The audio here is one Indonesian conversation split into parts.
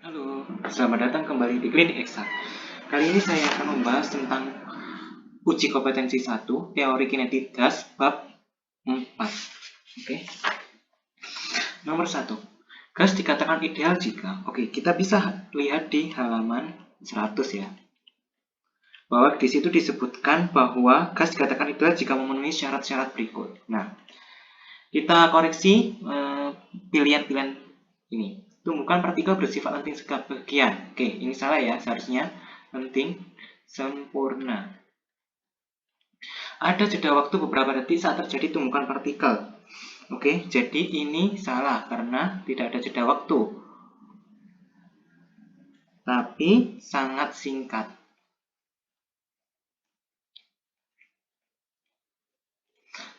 Halo, selamat datang kembali di Klinik Eksak. Kali ini saya akan membahas tentang uji kompetensi 1, teori kinetik gas, bab 4. Oke. Nomor 1. Gas dikatakan ideal jika, kita bisa lihat di halaman 100 ya. Bahwa di situ disebutkan bahwa gas dikatakan ideal jika memenuhi syarat-syarat berikut. Nah, kita koreksi pilihan-pilihan ini. Tumbukan partikel bersifat lenting sebagian. Oke, ini salah ya, seharusnya lenting sempurna. Ada jeda waktu beberapa detik saat terjadi tumbukan partikel. Oke, jadi ini salah karena tidak ada jeda waktu. Tapi sangat singkat.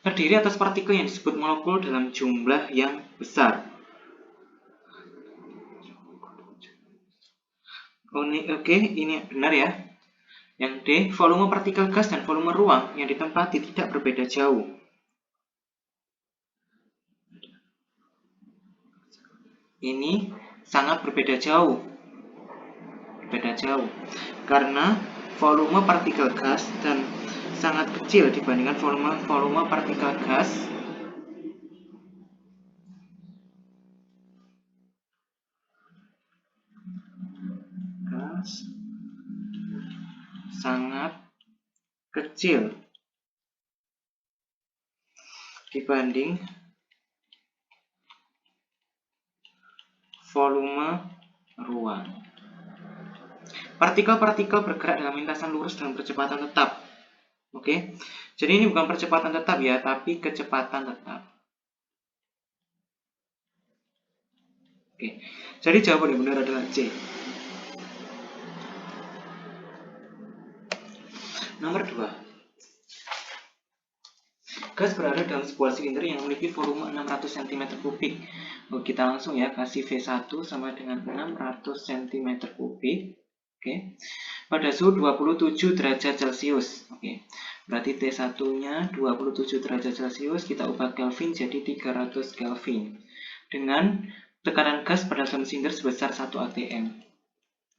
Terdiri atas partikel yang disebut molekul dalam jumlah yang besar. Oke, ini benar ya. Yang D, volume partikel gas dan volume ruang yang ditempati tidak berbeda jauh. Ini sangat berbeda jauh. Karena volume partikel gas dan sangat kecil dibandingkan volume partikel gas sangat kecil dibanding volume ruang. Partikel-partikel bergerak dalam lintasan lurus dengan percepatan tetap. Oke, jadi ini bukan percepatan tetap ya, tapi kecepatan tetap. Oke, jadi jawaban yang benar adalah C. Nomor 2. Gas berada dalam sebuah silinder yang memiliki volume 600 cm3. Kita langsung ya, kasih V1 sama dengan 600 cm3. Oke. Pada suhu 27 derajat Celcius. Oke. Berarti T1-nya 27 derajat Celcius, kita ubah Kelvin jadi 300 Kelvin. Dengan tekanan gas pada dalam silinder sebesar 1 atm.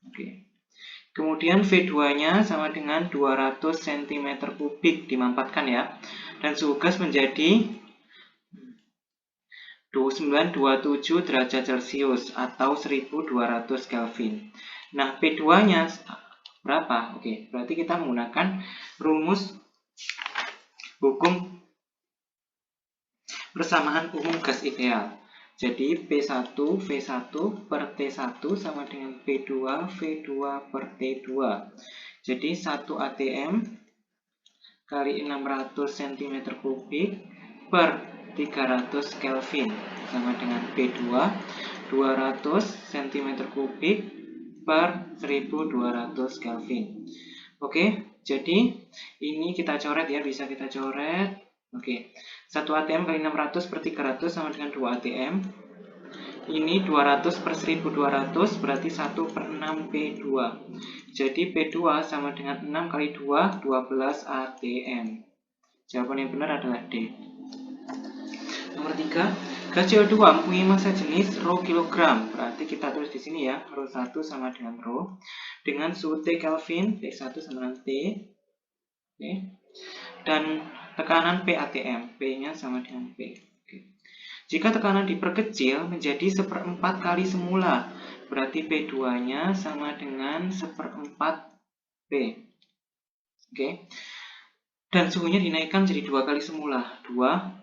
Oke. Kemudian V2-nya sama dengan 200 cm3 dimampatkan ya. Dan suhu gas menjadi 927 derajat Celcius atau 1200 Kelvin. Nah, P2-nya berapa? Oke, berarti kita menggunakan rumus hukum persamaan umum gas ideal. Jadi P1 V1 per T1 sama dengan P2 V2 per T2. Jadi 1 atm kali 600 cm3 per 300 Kelvin sama dengan P2 200 cm3 per 1200 Kelvin. Oke, jadi ini kita coret ya, bisa kita coret. Oke, 1 atm kali 600 per 300 sama dengan 2 atm. Ini 200 per 1200 berarti 1 per 6 P2. Jadi P2 sama dengan 6 kali 2, 12 atm. Jawaban yang benar adalah D. Nomor 3, gas CO2 mempunyai massa jenis ρ kilogram. Berarti kita tulis di sini ya, ρ1 sama dengan ρ. Dengan suhu T Kelvin, T1 sama dengan T. Oke. Dan tekanan P atm, P-nya sama dengan P. Oke. Jika tekanan diperkecil menjadi 1/4 kali semula, berarti P2-nya sama dengan 1/4 P. Oke. Dan suhunya dinaikkan jadi 2 kali semula, 2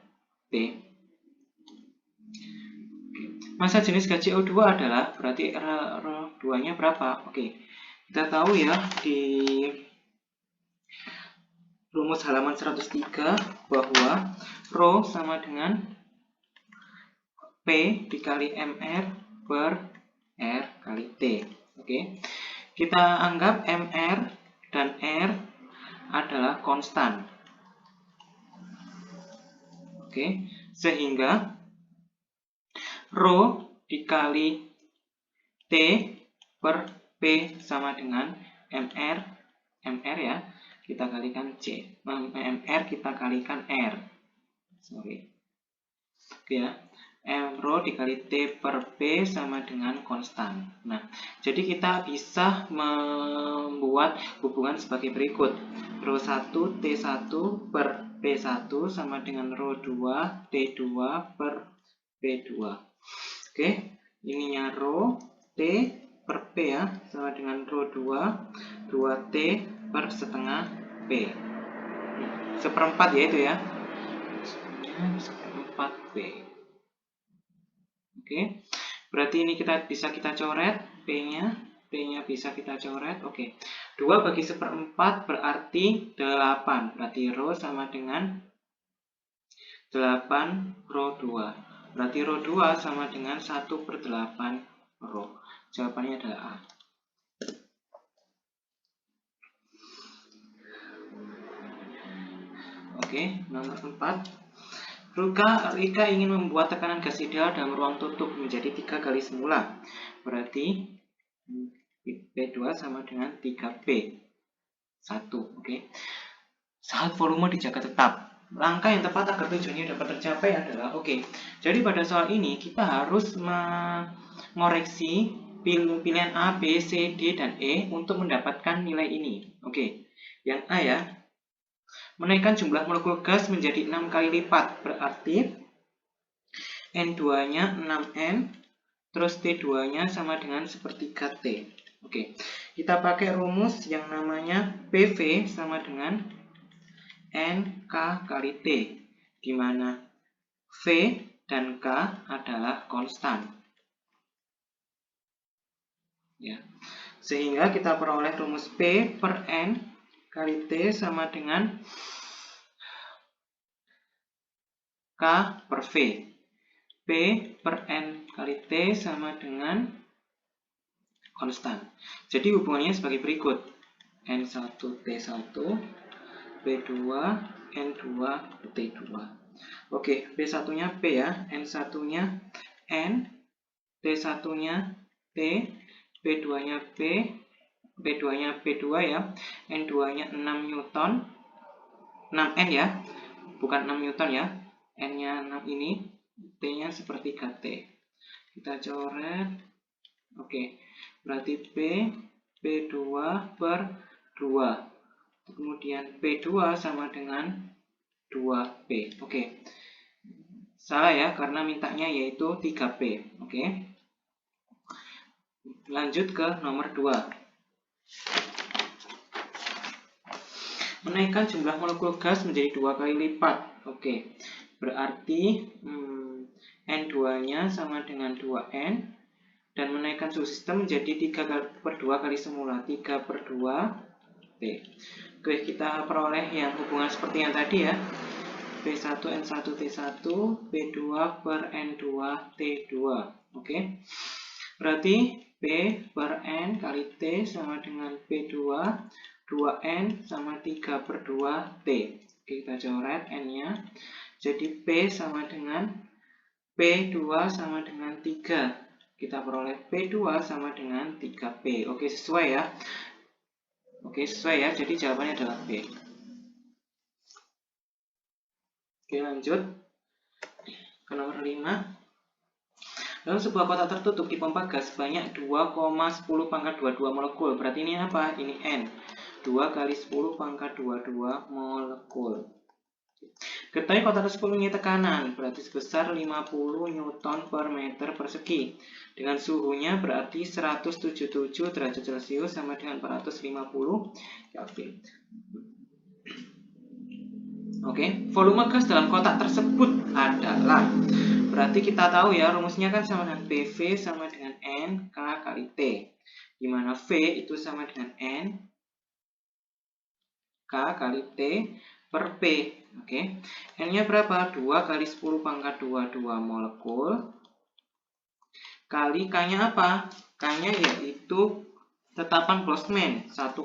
P. Massa jenis gas CO2 adalah, berarti R2-nya berapa? Oke, kita tahu ya di rumus halaman 103 bahwa ρ sama dengan P dikali MR per R kali T. Oke, kita anggap MR dan R adalah konstan. Oke, sehingga ρ dikali T per P sama dengan MR ya, kita kalikan C, MR kita kalikan R. Oke ya, M rho dikali T per P sama dengan konstan. Nah, jadi kita bisa membuat hubungan sebagai berikut. Rho 1 T1 per P1 sama dengan rho 2 T2 per P2. Oke, ininya rho T per P ya, sama dengan rho 2 2T per setengah P. Seperempat ya itu ya. Seperempat P. Oke, berarti ini bisa kita coret P-nya bisa kita coret. Oke, 2 bagi seperempat berarti 8. Berarti rho sama dengan 8 rho 2. Berarti rho 2 sama dengan 1 per 8 rho. Jawabannya adalah A. Oke, nomor 4. Rika ingin membuat tekanan gas ideal dalam ruang tutup menjadi 3 kali semula. Berarti P2 sama dengan 3P. 1. Oke. Saat volume dijaga tetap. Langkah yang tepat agar tujuannya dapat tercapai adalah jadi pada soal ini kita harus mengoreksi pilihan A, B, C, D, dan E untuk mendapatkan nilai ini. Yang A ya. Menaikkan jumlah molekul gas menjadi 6 kali lipat, berarti N2-nya 6N, terus T2-nya sama dengan sepertiga T. Kita pakai rumus yang namanya PV sama dengan NK kali T, di mana V dan K adalah konstan. Ya. Sehingga kita peroleh rumus P per N kali T sama dengan K per V. P per N kali T sama dengan konstan. Jadi hubungannya sebagai berikut. N1 T1, P2 N2 T2. P1-nya P ya, N1-nya N, T1-nya T, P2-nya P, P2-nya P2 ya, N2-nya 6 Newton, 6N ya, bukan 6 Newton ya, N-nya 6 ini, T-nya sepertiga T. Kita coret. Berarti P, P2 per 2. Kemudian P2 sama dengan 2P. Salah ya, karena mintanya yaitu 3P. Lanjut ke nomor 2. Menaikkan jumlah molekul gas menjadi 2 kali lipat. Berarti N2-nya sama dengan 2N, dan menaikkan suhu sistem menjadi 3 per 2 kali semula, 3 per 2 T. Kita peroleh yang hubungan seperti yang tadi ya, P1 N1 T1, P2 per N2 T2. Berarti P per N kali T sama dengan P2, 2N sama 3 per 2 T. Kita coret N-nya. Jadi P sama dengan P2 sama dengan 3. Kita peroleh P2 sama dengan 3P. Sesuai ya. Sesuai ya. Jadi jawabannya adalah B. Lanjut ke nomor 5. Dalam sebuah kotak tertutup di pompa gas sebanyak 2,10 pangkat 22 molekul. Berarti ini apa? Ini N. 2 kali 10 pangkat 22 molekul. Ketahui kotak tersebut mempunyai tekanan, berarti sebesar 50 Newton per meter persegi. Dengan suhunya berarti 177 derajat Celcius sama dengan 450 Kelvin. Volume gas dalam kotak tersebut adalah, berarti kita tahu ya, rumusnya kan sama dengan PV sama dengan N K kali T, di mana V itu sama dengan N K kali T per P. N-nya berapa? 2 kali 10 pangkat 22 molekul. Kali K-nya apa? K-nya yaitu tetapan Boltzmann 1,38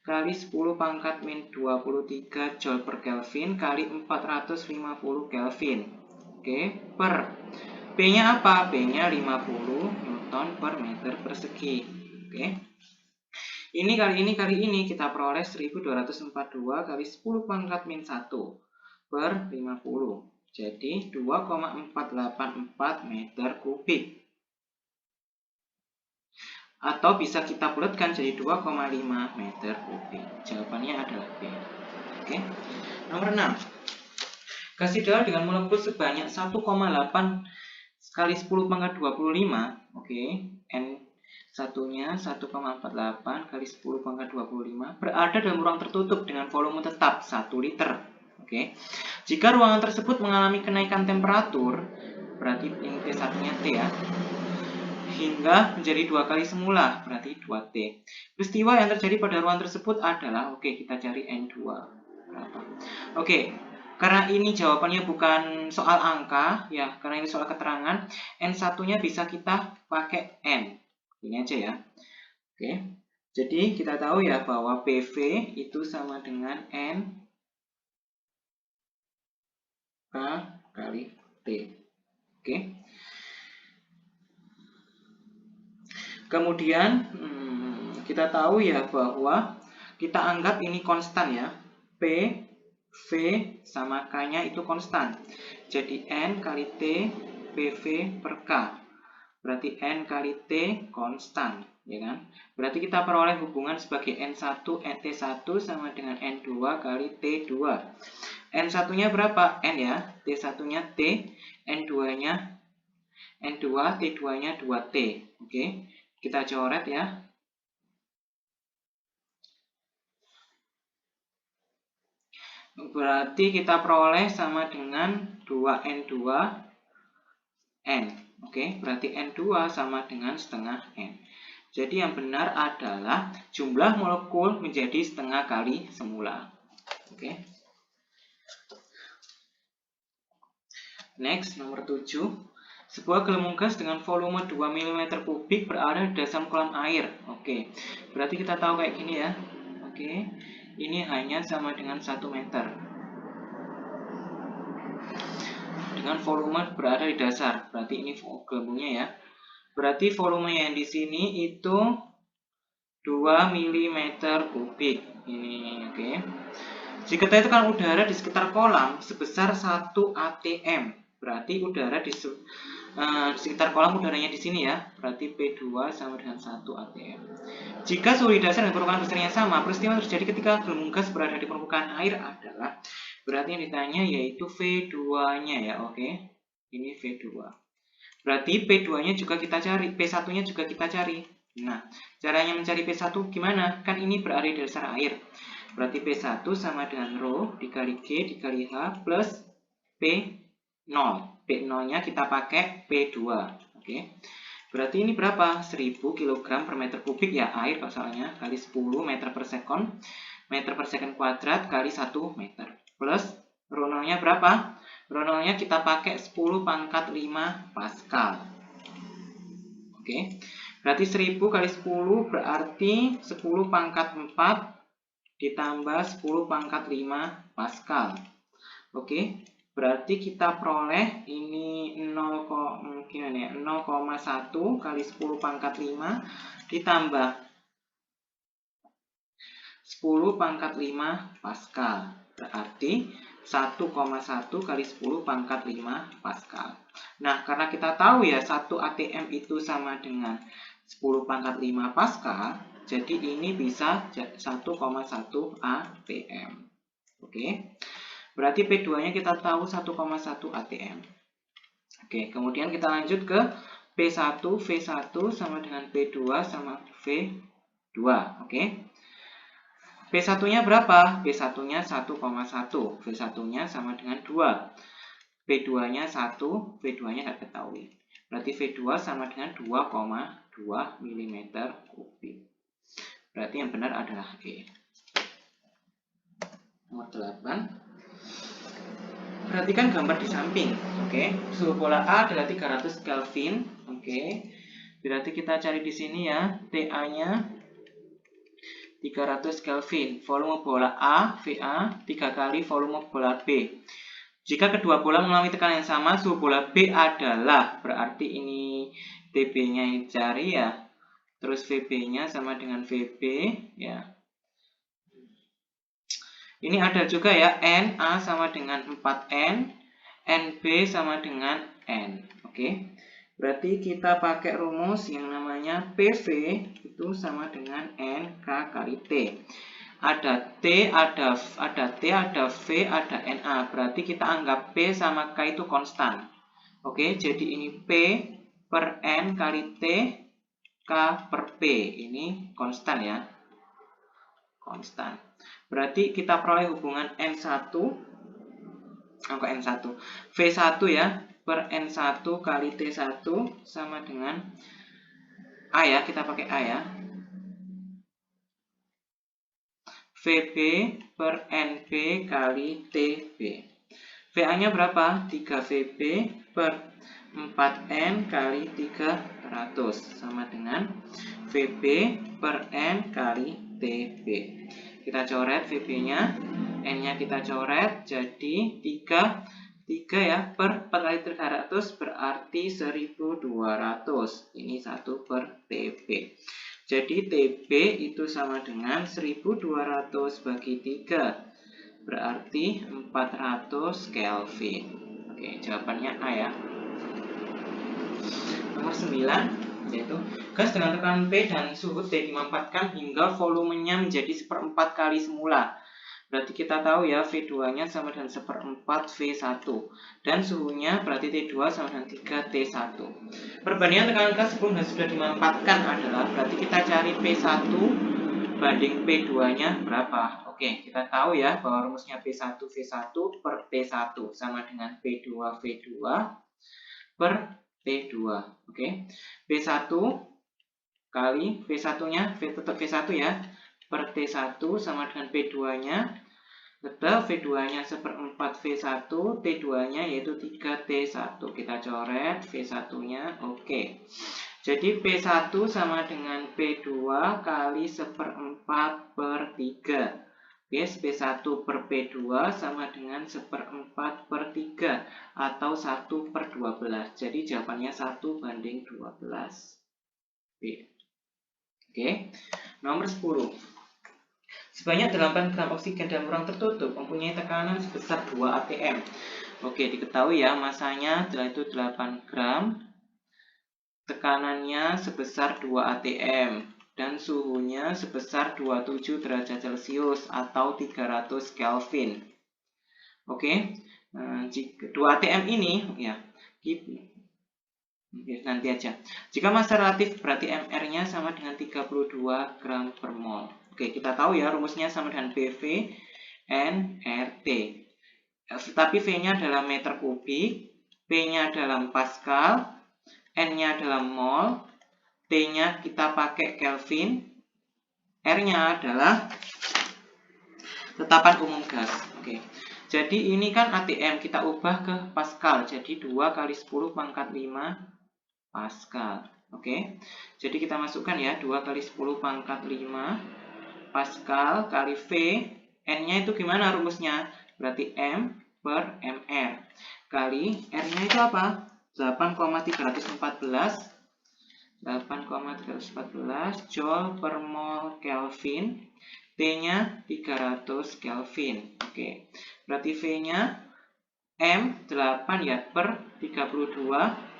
kali 10 pangkat min 23 Joule per Kelvin kali 450 Kelvin. Per P-nya apa? P-nya 50 Newton per meter persegi. Ini kali ini kita peroleh 1242 kali 10 pangkat min 1 per 50. Jadi 2,484 meter kubik. Atau bisa kita bulatkan jadi 2,5 meter kubik. Jawabannya adalah B. Oke. Nomor 6. Gas ideal dengan molekul sebanyak 1,8 kali 10 pangkat 25. Oke. N satunya 1,48 kali 10 pangkat 25 berada dalam ruang tertutup dengan volume tetap 1 liter. Oke. Jika ruangan tersebut mengalami kenaikan temperatur, berarti ini T1-nya T ya, hingga menjadi 2 kali semula, berarti 2T. Peristiwa yang terjadi pada ruangan tersebut adalah, oke, kita cari N2 berapa. Oke, karena ini jawabannya bukan soal angka, ya, karena ini soal keterangan, N1-nya bisa kita pakai N. Ini aja ya. Oke, jadi kita tahu ya bahwa PV itu sama dengan N K kali T. Oke. Kemudian kita tahu ya bahwa kita anggap ini konstan ya. P, V sama K-nya itu konstan. Jadi N kali T PV per K. Berarti N kali T konstan, ya kan? Berarti kita peroleh hubungan sebagai N1 T1 sama dengan N2 kali T2. N1-nya berapa? N ya. T1-nya T, N2-nya N2, T2-nya 2T. Oke. Kita coret ya. Berarti kita peroleh sama dengan 2N2N. Oke, berarti N2 sama dengan setengah N. Jadi yang benar adalah jumlah molekul menjadi setengah kali semula. Oke. Next, nomor 7. Sebuah gelembung gas dengan volume 2 mm kubik berada di dasar kolam air. Oke, berarti kita tahu kayak gini ya. Oke, ini hanya sama dengan 1 meter. Dengan volume berada di dasar. Berarti ini gelembungnya ya. Berarti volumenya yang di sini itu 2 mm kubik. Ini, oke. Jika ditekan udara di sekitar kolam sebesar 1 atm. Berarti udara di sekitar kolam udaranya di sini ya. Berarti P2 sama dengan 1 atm. Jika suhu di dasar dan permukaan besarnya sama, peristiwa terjadi ketika gelembung gas berada di permukaan air adalah, berarti yang ditanya yaitu V2-nya ya, oke. Ini V2. Berarti P2-nya juga kita cari, P1-nya juga kita cari. Nah, caranya mencari P1 gimana? Kan ini berada di dasar air. Berarti P1 sama dengan rho dikali G dikali H plus P0. P0-nya kita pakai P2. Oke. Berarti ini berapa? 1000 kg per meter kubik ya air pasalnya kali 10 meter per second kuadrat kali 1 meter. Plus rho-nya berapa? Rho-nya kita pakai 10 pangkat 5 Pascal. Oke. Berarti 1000 kali 10 berarti 10 pangkat 4 ditambah 10 pangkat 5 Pascal. Oke. Berarti kita peroleh ini 0,1 kali 10 pangkat 5 ditambah 10 pangkat 5 Pascal. Berarti 1,1 kali 10 pangkat 5 Pascal. Nah, karena kita tahu ya 1 atm itu sama dengan 10 pangkat 5 Pascal, jadi ini bisa 1,1 atm. Oke. Berarti P2-nya kita tahu 1,1 atm. Oke, kemudian kita lanjut ke P1, V1 sama dengan P2 sama V2. Oke. P1-nya berapa? P1-nya 1,1. V1-nya sama dengan 2. P2-nya 1, V2-nya nggak ketahui. Berarti V2 sama dengan 2,2 mm kubik. Berarti yang benar adalah E. Nomor 8. Perhatikan gambar di samping. Oke. Suhu bola A adalah 300 Kelvin. Oke. Berarti kita cari di sini ya, TA-nya 300 Kelvin. Volume bola A, VA, 3 kali volume bola B. Jika kedua bola mengalami tekanan yang sama, suhu bola B adalah, berarti ini TB-nya dicari ya. Terus VB-nya sama dengan VB ya. Ini ada juga ya, NA sama dengan 4N, NB sama dengan N. Oke. Berarti kita pakai rumus yang namanya PV itu sama dengan NK kali T. Ada T, ada T, ada V, ada NA. Berarti kita anggap P sama K itu konstan. Oke, jadi ini P per N kali T, K per P. Ini konstan ya. Konstan. Berarti kita peroleh hubungan N1, angka N1, V1 ya, per N1 kali T1 sama dengan A ya, kita pakai A ya. VB per NB kali TB. VA-nya berapa? 3VB per 4N kali 300 sama dengan VB per N kali TB. Kita coret VB-nya, N-nya kita coret, jadi 3 ya, per 4 kali 300 berarti 1200. Ini 1 per TB. Jadi TB itu sama dengan 1200 bagi 3. Berarti 400 Kelvin. Oke, jawabannya A ya. Nomor 9, yaitu gas dengan tekanan P dan suhu T dimanfaatkan hingga volumenya menjadi 1/4 kali semula. Berarti kita tahu ya, V2-nya sama dengan 1/4 V1. Dan suhunya berarti T2 sama dengan 3T1. Perbandingan tekanan gas sebelum dan sudah dimanfaatkan adalah, berarti kita cari P1 banding P2-nya berapa. Oke, kita tahu ya bahwa rumusnya P1 V1 per T1 sama dengan P2 V2 per T2. Oke, P1 kali V1-nya, tetap V1 ya, per T1 sama dengan P2-nya, tetap V2-nya 1/4 V1, T2-nya yaitu 3T1. Kita coret V1-nya, oke. Jadi P1 sama dengan P2 kali 1/4 per 3. Yes, P1 per P2 sama dengan 1/4 per 3 atau 1 per 12. Jadi jawabannya 1 banding 12. Oke, nomor 10. Sebanyak 8 gram oksigen dalam ruang tertutup mempunyai tekanan sebesar 2 atm. Oke, diketahui ya, masanya itu 8 gram, tekanannya sebesar 2 atm, dan suhunya sebesar 27 derajat Celcius atau 300 Kelvin. Oke, 2 atm ini ya, nanti aja. Jika massa relatif berarti MR-nya sama dengan 32 gram per mol. Oke, kita tahu ya rumusnya sama dengan PV NRT. Tapi V-nya adalah meter kubik, P-nya dalam Pascal, N-nya dalam mol, T-nya kita pakai Kelvin, R-nya adalah tetapan umum gas. Oke. Jadi ini kan ATM, kita ubah ke Pascal. Jadi 2 kali 10 pangkat 5 Pascal. Oke. Jadi kita masukkan ya, 2 kali 10 pangkat 5 Pascal kali V. N-nya itu gimana rumusnya? Berarti M per MR. Kali R-nya itu apa? 8,314 Joule per mol Kelvin. T-nya 300 Kelvin. Oke. Berarti V-nya M 8 ya per 32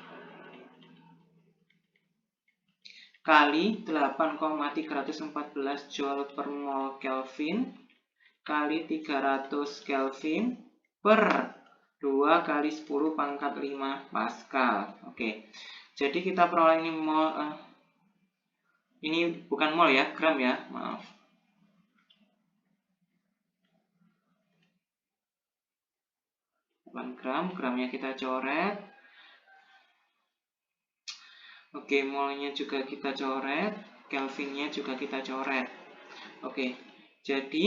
kali 8,314 Joule per mol Kelvin kali 300 Kelvin per 2 kali 10 pangkat 5 Pascal. Oke. Jadi kita peroleh ini mol, ini bukan mol ya, gram ya, maaf. Gramnya kita coret. Oke, molnya juga kita coret, Kelvinnya juga kita coret. Oke, jadi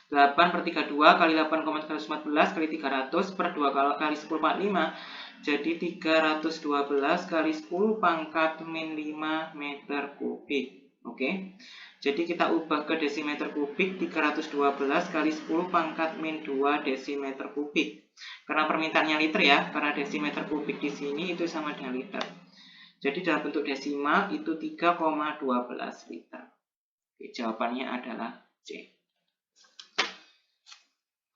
8 per 32 kali 8,314 kali 300 per 2 kali 10 pangkat 5. Jadi 312 kali 10 pangkat min 5 meter kubik. Oke, jadi kita ubah ke desimeter kubik, 312 kali 10 pangkat min 2 desimeter kubik. Karena permintaannya liter ya, karena desimeter kubik di sini itu sama dengan liter. Jadi dalam bentuk desimal itu 3,12 liter. Oke, jawabannya adalah C.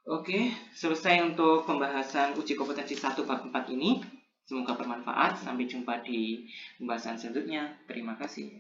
Oke, selesai untuk pembahasan uji kompetensi 1 bab 4 ini. Semoga bermanfaat. Sampai jumpa di pembahasan selanjutnya. Terima kasih.